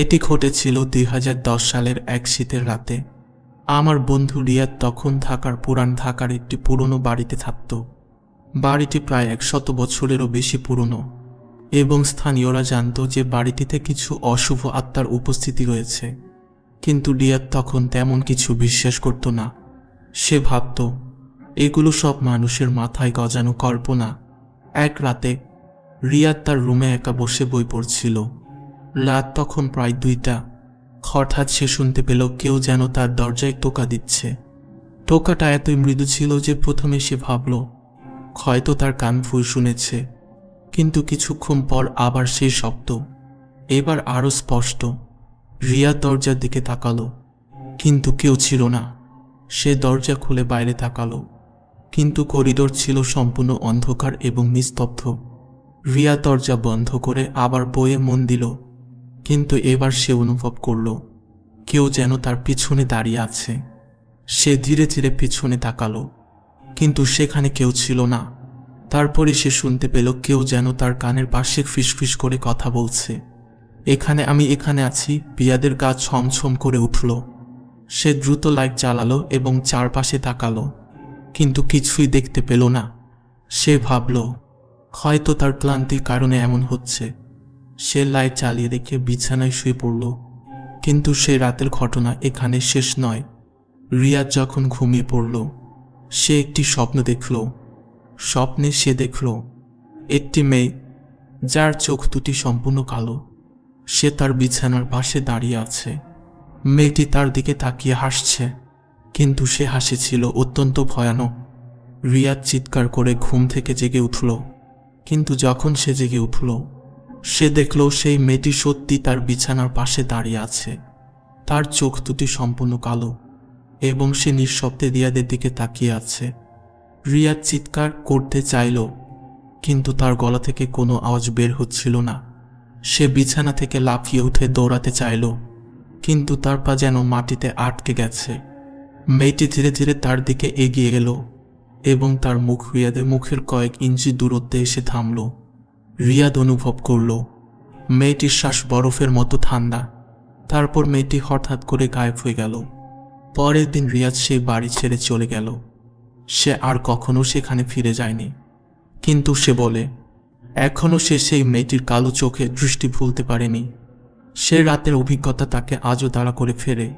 এটি ঘটেছিল 2010 সালের এক শীতের রাতে। আমার বন্ধু রিয়াদ তখন পুরান ঢাকার একটি পুরনো বাড়িতে থাকত। বাড়িটি প্রায় 100 বছরেরও বেশি পুরনো এবং স্থানীয়রা জানত যে বাড়িটিতে কিছু অশুভ আত্মার উপস্থিতি রয়েছে। কিন্তু রিয়াদ তখন তেমন কিছু বিশ্বাস করত না। সে ভাবত এগুলো সব মানুষের মাথায় গজানো কল্পনা। এক রাতে রিয়াদ তার রুমে একা বসে বই পড়ছিল। রাত তখন প্রায় 2টা। হঠাৎ সে শুনতে পেল কেউ যেন তার দরজায় টোকা দিচ্ছে। টোকাটা এতই মৃদু ছিল যে প্রথমে সে ভাবল হয়তো তার কান ভুল শুনেছে। কিন্তু কিছুক্ষণ পর আবার সেই শব্দ, এবার আরও স্পষ্ট। রিয়াদ দরজার দিকে তাকালো, কিন্তু কেউ ছিল না। সে দরজা খুলে বাইরে তাকালো, কিন্তু করিডোর ছিল সম্পূর্ণ অন্ধকার এবং নিস্তব্ধ। রিয়া দরজা বন্ধ করে আবার বইয়ে মন দিল, কিন্তু এবার সে অনুভব করল কেউ যেন তার পিছনে দাঁড়িয়ে আছে। সে ধীরে ধীরে পিছনে তাকালো, কিন্তু সেখানে কেউ ছিল না। তারপরে সে শুনতে পেল কেউ যেন তার কানের পাশে ফিসফিস করে কথা বলছে, আমি এখানে আছি। রিয়াদের গা ছমছম করে উঠল। সে দ্রুত লাইট জ্বালালো এবং চারপাশে তাকালো, কিন্তু কিছুই দেখতে পেল না। সে ভাবল হয়তো তার ক্লান্তির কারণে এমন হচ্ছে। সে লাইট চালিয়ে রেখে বিছানায় শুয়ে পড়ল। কিন্তু সেই রাতের ঘটনা এখানে শেষ নয়। রিয়াদ যখন ঘুমিয়ে পড়ল, সে একটি স্বপ্ন দেখল। স্বপ্নে সে দেখল একটি মেয়ে, যার চোখ দুটি সম্পূর্ণ কালো। সে তার বিছানার পাশে দাঁড়িয়ে আছে। মেয়েটি তার দিকে তাকিয়ে হাসছে, কিন্তু সে হাসি ছিল অত্যন্ত ভয়ানক। রিয়াদ চিৎকার করে ঘুম থেকে জেগে উঠল, কিন্তু যখন সে জেগে উঠল, সে দেখল সেই মেয়েটি সত্যি তার বিছানার পাশে দাঁড়িয়ে আছে। তার চোখ দুটি সম্পূর্ণ কালো এবং সে নিঃশব্দে রিয়াদের দিকে তাকিয়ে আছে। রিয়াদ চিৎকার করতে চাইল, কিন্তু তার গলা থেকে কোনো আওয়াজ বের হচ্ছিল না। সে বিছানা থেকে লাফিয়ে উঠে দৌড়াতে চাইল, কিন্তু তার পা যেন মাটিতে আটকে গেছে। মেয়েটি ধীরে ধীরে তার দিকে এগিয়ে গেল এবং তার মুখ রিয়াদের মুখের কয়েক ইঞ্চি দূরত্বে এসে থামল। রিয়াদ অনুভব করল মেয়েটির শ্বাস বরফের মতো ঠান্ডা। তারপর মেয়েটি হঠাৎ করে গায়েব হয়ে গেল। পরের দিন রিয়াদ সেই বাড়ি ছেড়ে চলে গেল। সে আর কখনো সেখানে ফিরে যায়নি। কিন্তু সে বলে এখনও সে সেই মেয়েটির কালো চোখে দৃষ্টি ভুলতে পারেনি। সে রাতের অভিজ্ঞতা তাকে আজও তাড়া করে ফেরে।